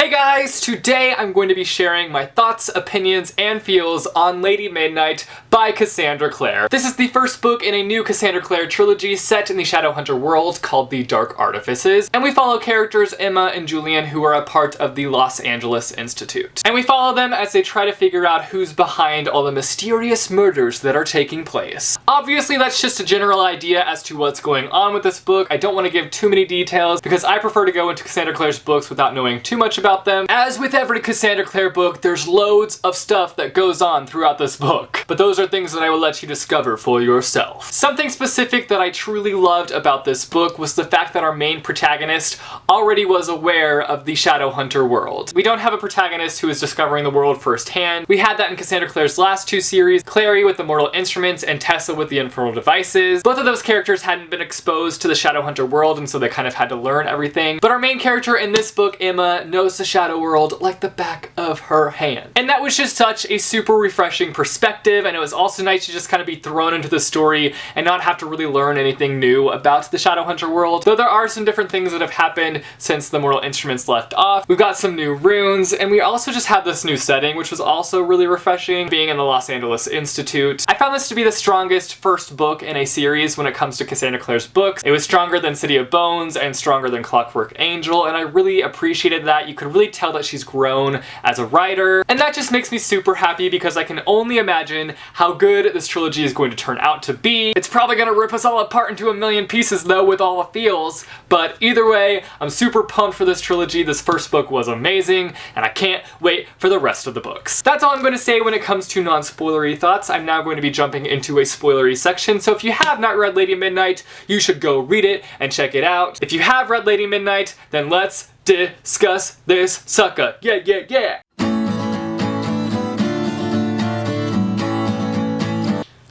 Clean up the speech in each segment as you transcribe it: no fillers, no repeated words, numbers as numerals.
Hey guys! Today I'm going to be sharing my thoughts, opinions, and feels on Lady Midnight by Cassandra Clare. This is the first book in a new Cassandra Clare trilogy set in the Shadowhunter world called The Dark Artifices, and we follow characters Emma and Julian who are a part of the Los Angeles Institute. And we follow them as they try to figure out who's behind all the mysterious murders that are taking place. Obviously that's just a general idea as to what's going on with this book. I don't want to give too many details because I prefer to go into Cassandra Clare's books without knowing too much about them. As with every Cassandra Clare book, there's loads of stuff that goes on throughout this book, but those are things that I will let you discover for yourself. Something specific that I truly loved about this book was the fact that our main protagonist already was aware of the Shadowhunter world. We don't have a protagonist who is discovering the world firsthand. We had that in Cassandra Clare's last two series, Clary with the Mortal Instruments and Tessa with the Infernal Devices. Both of those characters hadn't been exposed to the Shadowhunter world, and so they kind of had to learn everything. But our main character in this book, Emma, knows the Shadow world like the back of her hand. And that was just such a super refreshing perspective, and it was also nice to just kind of be thrown into the story and not have to really learn anything new about the Shadowhunter world. Though there are some different things that have happened since the Mortal Instruments left off. We've got some new runes, and we also just have this new setting, which was also really refreshing, being in the Los Angeles Institute. I found this to be the strongest first book in a series when it comes to Cassandra Clare's books. It was stronger than City of Bones and stronger than Clockwork Angel, and I really appreciated that. You could really tell that she's grown as a writer, and that just makes me super happy because I can only imagine how good this trilogy is going to turn out to be. It's probably gonna rip us all apart into a million pieces though with all the feels, but either way, I'm super pumped for this trilogy. This first book was amazing, and I can't wait for the rest of the books. That's all I'm going to say when it comes to non-spoilery thoughts. I'm now going to be jumping into a spoilery section, so if you have not read Lady Midnight, you should go read it and check it out. If you have read Lady Midnight, then let's discuss this sucker. Yeah, yeah, yeah!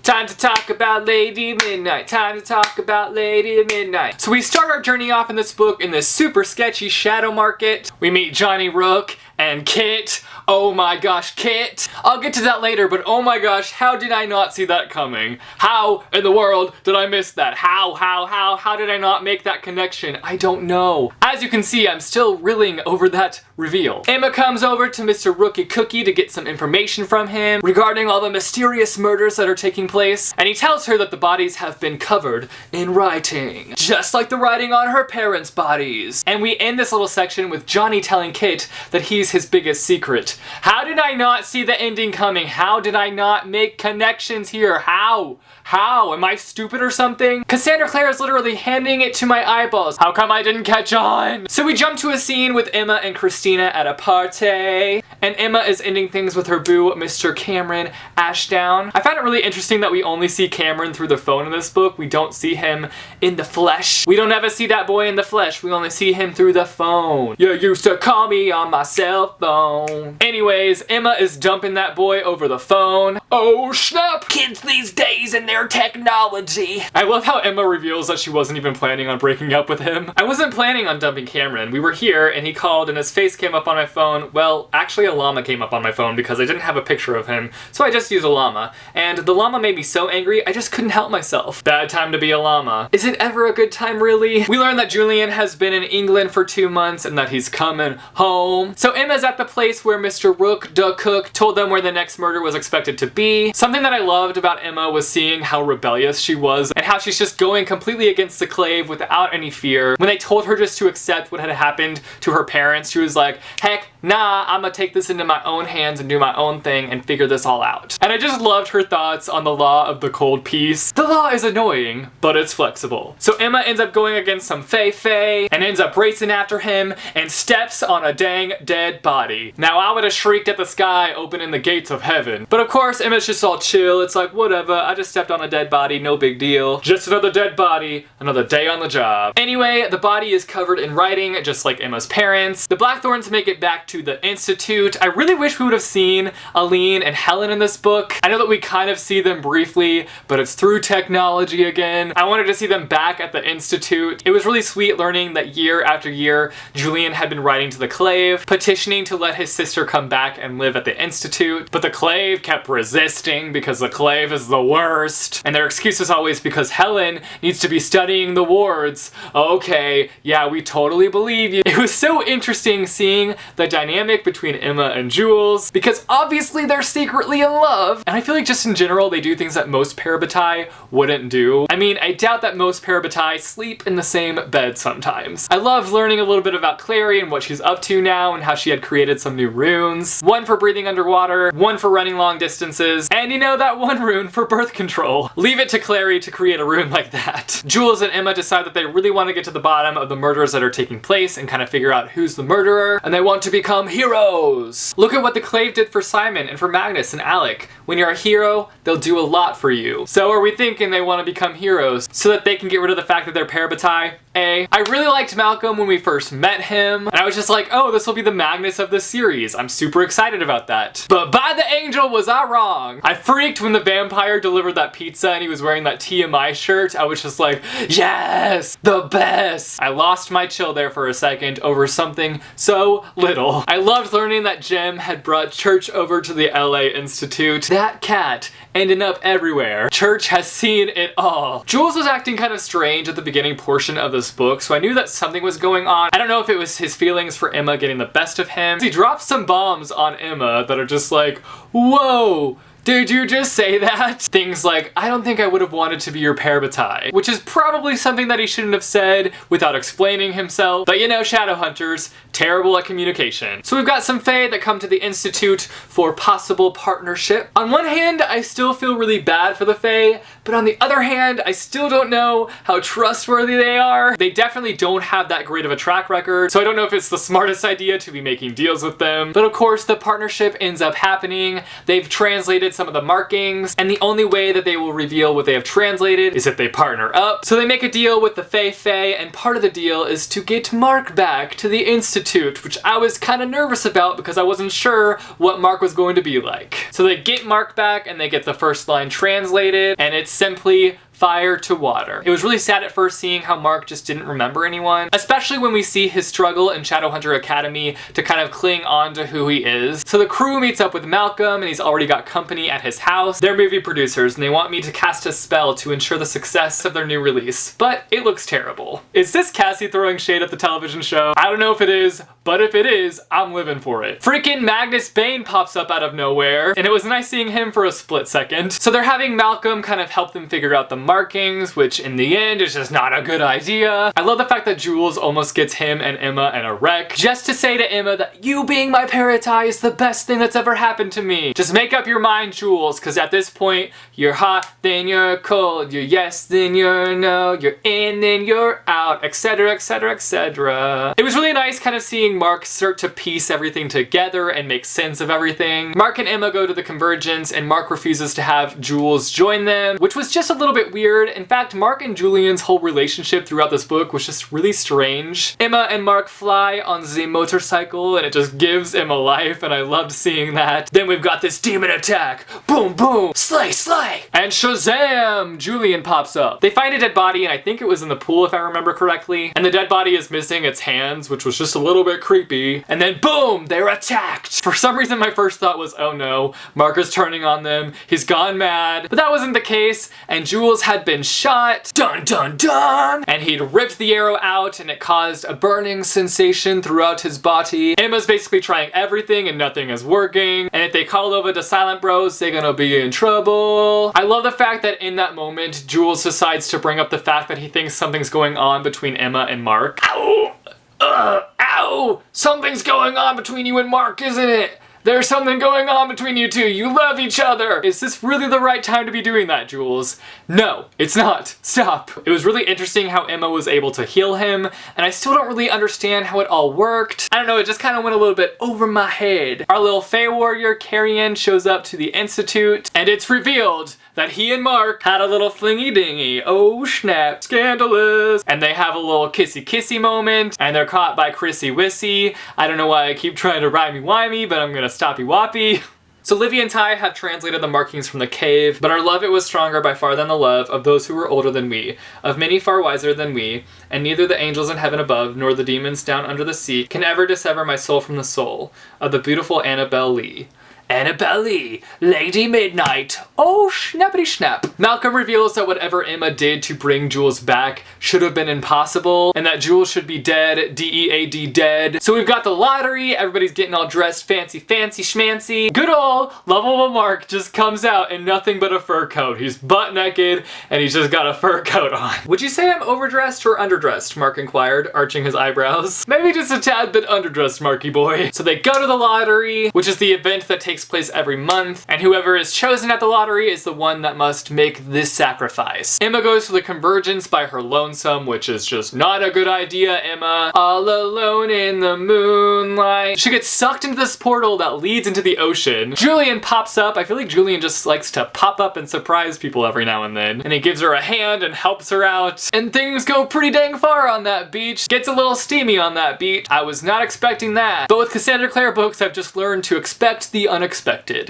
Time to talk about Lady Midnight. Time to talk about Lady Midnight. So we start our journey off in this book in this super sketchy shadow market. We meet Johnny Rook and Kit. Oh my gosh, Kit! I'll get to that later, but oh my gosh, how did I not see that coming? How in the world did I miss that? How did I not make that connection? I don't know. As you can see, I'm still reeling over that reveal. Emma comes over to Mr. Rookie Cookie to get some information from him regarding all the mysterious murders that are taking place, and he tells her that the bodies have been covered in writing, just like the writing on her parents' bodies. And we end this little section with Johnny telling Kit that he's his biggest secret. How did I not see the ending coming? How did I not make connections here? How? Am I stupid or something? Cassandra Clare is literally handing it to my eyeballs. How come I didn't catch on? So we jump to a scene with Emma and Christina at a party, and Emma is ending things with her boo, Mr. Cameron Ashdown. I found it really interesting that we only see Cameron through the phone in this book. We don't see him in the flesh. We don't ever see that boy in the flesh. We only see him through the phone. You used to call me on my cell phone. Anyways, Emma is dumping that boy over the phone. Oh snap! Kids these days and their technology. I love how Emma reveals that she wasn't even planning on breaking up with him. I wasn't planning on dumping Cameron. We were here and he called and his face came up on my phone. Well, actually a llama came up on my phone because I didn't have a picture of him, so I just used a llama. And the llama made me so angry, I just couldn't help myself. Bad time to be a llama. Is it ever a good time, really? We learned that Julian has been in England for 2 months and that he's coming home. So Emma's at the place where Mr. Rook the Cook told them where the next murder was expected to be. Something that I loved about Emma was seeing how rebellious she was and how she's just going completely against the clave without any fear. When they told her just to accept what had happened to her parents, she was like, heck nah, I'm gonna take this into my own hands and do my own thing and figure this all out. And I just loved her thoughts on the law of the cold peace. The law is annoying, but it's flexible. So Emma ends up going against some Fey and ends up racing after him and steps on a dang dead body. Now I would have shrieked at the sky opening the gates of heaven. But of course Emma's just all chill. It's like, whatever, I just stepped on a dead body, no big deal. Just another dead body, another day on the job. Anyway, the body is covered in writing, just like Emma's parents. The Blackthorns make it back to the Institute. I really wish we would have seen Aline and Helen in this book. I know that we kind of see them briefly, but it's through technology again. I wanted to see them back at the Institute. It was really sweet learning that year after year, Julian had been writing to the Clave, petitioning petitioning to let his sister come back and live at the Institute, but the Clave kept resisting because the Clave is the worst. And their excuse is always because Helen needs to be studying the wards. Okay, yeah, we totally believe you. It was so interesting seeing the dynamic between Emma and Jules, because obviously they're secretly in love. And I feel like just in general, they do things that most parabatai wouldn't do. I mean, I doubt that most parabatai sleep in the same bed sometimes. I loved learning a little bit about Clary and what she's up to now and how she had created some new runes. One for breathing underwater, one for running long distances, and you know, that one rune for birth control. Leave it to Clary to create a rune like that. Jules and Emma decide that they really want to get to the bottom of the murders that are taking place and kind of figure out who's the murderer, and they want to become heroes. Look at what the Clave did for Simon and for Magnus and Alec. When you're a hero, they'll do a lot for you. So are we thinking they want to become heroes so that they can get rid of the fact that they're parabatai? I really liked Malcolm when we first met him, and I was just like, oh, this will be the Magnus of this series. I'm super excited about that. But by the angel was I wrong. I freaked when the vampire delivered that pizza and he was wearing that TMI shirt. I was just like, yes, the best. I lost my chill there for a second over something so little. I loved learning that Jem had brought Church over to the LA Institute. That cat ending up everywhere. Church has seen it all. Jules was acting kind of strange at the beginning portion of this book, so I knew that something was going on. I don't know if it was his feelings for Emma getting the best of him. He drops some bombs on Emma that are just like, whoa, did you just say that? Things like, I don't think I would have wanted to be your parabatai, which is probably something that he shouldn't have said without explaining himself. But you know, Shadowhunters, terrible at communication. So we've got some Fae that come to the Institute for possible partnership. On one hand, I still feel really bad for the Fae, but on the other hand, I still don't know how trustworthy they are. They definitely don't have that great of a track record, so I don't know if it's the smartest idea to be making deals with them. But of course, the partnership ends up happening. They've translated some of the markings, and the only way that they will reveal what they have translated is if they partner up. So they make a deal with the Fae, and part of the deal is to get Mark back to the Institute, which I was kind of nervous about because I wasn't sure what Mark was going to be like. So they get Mark back and they get the first line translated, and it's simply fire to water. It was really sad at first seeing how Mark just didn't remember anyone, especially when we see his struggle in Shadowhunter Academy to kind of cling on to who he is. So the crew meets up with Malcolm and he's already got company at his house. They're movie producers and they want me to cast a spell to ensure the success of their new release, but it looks terrible. Is this Cassie throwing shade at the television show? I don't know if it is, but if it is, I'm living for it. Freaking Magnus Bane pops up out of nowhere, and it was nice seeing him for a split second. So they're having Malcolm kind of help them figure out the markings, which in the end is just not a good idea. I love the fact that Jules almost gets him and Emma in a wreck, just to say to Emma that you being my parabatai is the best thing that's ever happened to me. Just make up your mind, Jules, because at this point, you're hot, then you're cold, you're yes, then you're no, you're in, then you're out, etc, etc, etc. It was really nice kind of seeing Mark start to piece everything together and make sense of everything. Mark and Emma go to the Convergence and Mark refuses to have Jules join them, which was just a little bit weird. In fact, Mark and Julian's whole relationship throughout this book was just really strange. Emma and Mark fly on the motorcycle and it just gives Emma life, and I loved seeing that. Then we've got this demon attack. Boom, boom, slay, slay. And Shazam! Julian pops up. They find a dead body, and I think it was in the pool if I remember correctly. And the dead body is missing its hands, which was just a little bit creepy. And then boom, they're attacked. For some reason, my first thought was, oh no, Mark is turning on them. He's gone mad. But that wasn't the case, and Jules had been shot. Dun, dun, dun! And he'd ripped the arrow out, and it caused a burning sensation throughout his body. Emma's basically trying everything, and nothing is working. And if they call over to Silent Bros, they're gonna be in trouble. I love the fact that in that moment, Jules decides to bring up the fact that he thinks something's going on between Emma and Mark. Ow! Ow! Something's going on between you and Mark, isn't it? There's something going on between you two. You love each other. Is this really the right time to be doing that, Jules? No, it's not. Stop. It was really interesting how Emma was able to heal him, and I still don't really understand how it all worked. I don't know, it just kind of went a little bit over my head. Our little Fae warrior, Carrion, shows up to the Institute, and it's revealed that he and Mark had a little flingy dingy. Oh snap, scandalous. And they have a little kissy kissy moment, and they're caught by Chrissy Wissy. I don't know why I keep trying to rhymey-wimey, but I'm gonna stoppy-woppy. So Livy and Ty have translated the markings from the cave, but our love it was stronger by far than the love of those who were older than we, of many far wiser than we, and neither the angels in heaven above, nor the demons down under the sea, can ever dissever my soul from the soul of the beautiful Annabel Lee. Annabel Lee, Lady Midnight. Oh, schnappity schnapp. Malcolm reveals that whatever Emma did to bring Jules back should have been impossible, and that Jules should be dead, D-E-A-D, dead. So we've got the lottery, everybody's getting all dressed fancy schmancy. Good old lovable Mark just comes out in nothing but a fur coat. He's butt naked, and he's just got a fur coat on. Would you say I'm overdressed or underdressed? Mark inquired, arching his eyebrows. Maybe just a tad bit underdressed, Marky boy. So they go to the lottery, which is the event that takes place every month, and whoever is chosen at the lottery is the one that must make this sacrifice. Emma goes to the convergence by her lonesome, which is just not a good idea, Emma. All alone in the moonlight. She gets sucked into this portal that leads into the ocean. Julian pops up. I feel like Julian just likes to pop up and surprise people every now and then. And he gives her a hand and helps her out. And things go pretty dang far on that beach. Gets a little steamy on that beach. I was not expecting that. But with Cassandra Clare books, I've just learned to expect the unexpected.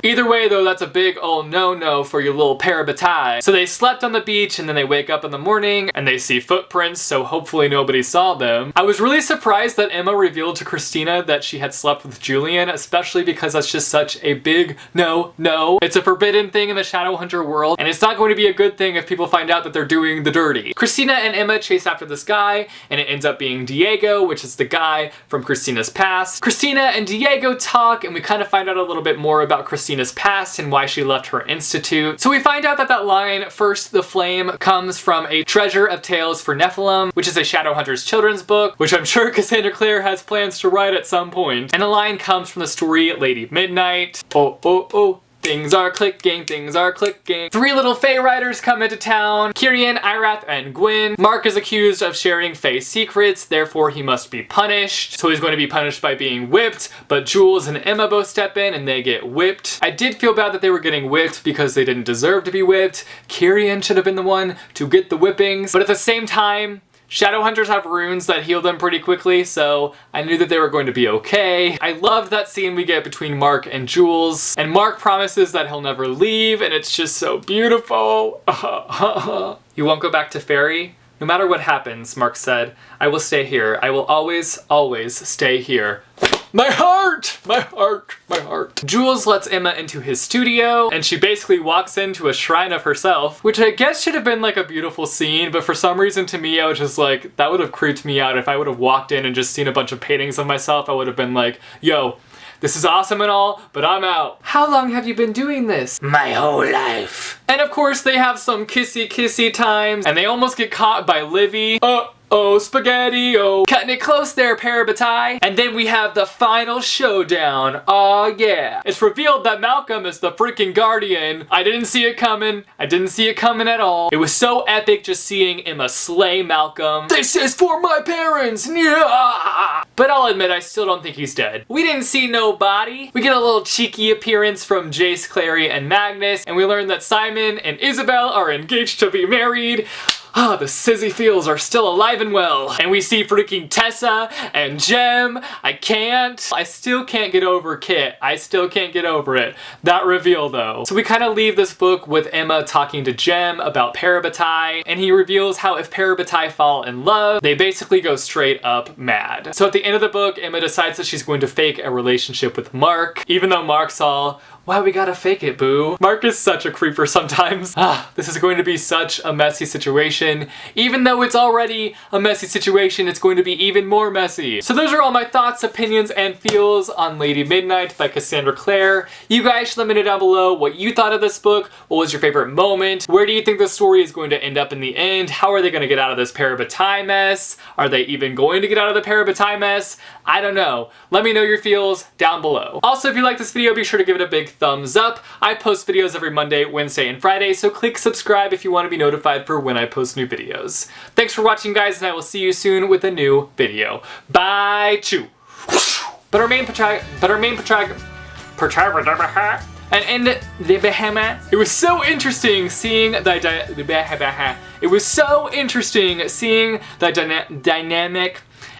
Either way though, that's a big oh no for your little parabatai. So they slept on the beach and then they wake up in the morning and they see footprints, so hopefully nobody saw them. I was really surprised that Emma revealed to Christina that she had slept with Julian, especially because that's just such a big no. It's a forbidden thing in the Shadowhunter world, and it's not going to be a good thing if people find out that they're doing the dirty. Christina and Emma chase after this guy, and it ends up being Diego, which is the guy from Christina's past. Christina and Diego talk, and we kind of find out a little bit more about Christina's past and why she left her institute. So we find out that line, "First the flame," comes from a Treasure of Tales for Nephilim, which is a Shadowhunters children's book, which I'm sure Cassandra Clare has plans to write at some point. And the line comes from the story Lady Midnight. Oh. Things are clicking. 3 little Fae riders come into town. Kyrian, Irath, and Gwyn. Mark is accused of sharing Fae secrets, therefore he must be punished. So he's going to be punished by being whipped, but Jules and Emma both step in and they get whipped. I did feel bad that they were getting whipped because they didn't deserve to be whipped. Kyrian should have been the one to get the whippings, but at the same time, Shadowhunters have runes that heal them pretty quickly, so I knew that they were going to be okay. I loved that scene we get between Mark and Jules, and Mark promises that he'll never leave, and it's just so beautiful. You won't go back to Fairy? No matter what happens, Mark said, I will stay here. I will always stay here. My heart! Jules lets Emma into his studio, and she basically walks into a shrine of herself, which I guess should have been like a beautiful scene, but for some reason to me, I was just like, that would have creeped me out if I would have walked in and just seen a bunch of paintings of myself. I would have been like, yo, this is awesome and all, but I'm out. How long have you been doing this? My whole life. And of course they have some kissy times, and they almost get caught by Livy. Oh, spaghetti-o. Cutting it close there, Parabatai. And then we have the final showdown. Oh yeah. It's revealed that Malcolm is the freaking guardian. I didn't see it coming. At all. It was so epic just seeing Emma slay Malcolm. This is for my parents. Yeah. But I'll admit, I still don't think he's dead. We didn't see no body. We get a little cheeky appearance from Jace, Clary, and Magnus, and we learn that Simon and Isabel are engaged to be married. The sizzy feels are still alive and well. And we see freaking Tessa and Jem. I still can't get over Kit. I still can't get over it. That reveal though. So we kind of leave this book with Emma talking to Jem about Parabatai, and he reveals how if Parabatai fall in love, they basically go straight up mad. So at the end of the book, Emma decides that she's going to fake a relationship with Mark, even though Mark's all, why we gotta fake it, boo? Mark is such a creeper sometimes. This is going to be such a messy situation. Even though it's already a messy situation, it's going to be even more messy. So those are all my thoughts, opinions, and feels on Lady Midnight by Cassandra Clare. You guys should let me know down below what you thought of this book. What was your favorite moment? Where do you think the story is going to end up in the end? How are they going to get out of this Parabatai mess? Are they even going to get out of the Parabatai mess? I don't know. Let me know your feels down below. Also, if you like this video, be sure to give it a big thumbs up. I post videos every Monday, Wednesday, and Friday, so click subscribe if you want to be notified for when I post new videos. Thanks for watching, guys, and I will see you soon with a new video. Bye, chew. But our main and in the Bahama, it was so interesting seeing the dynamic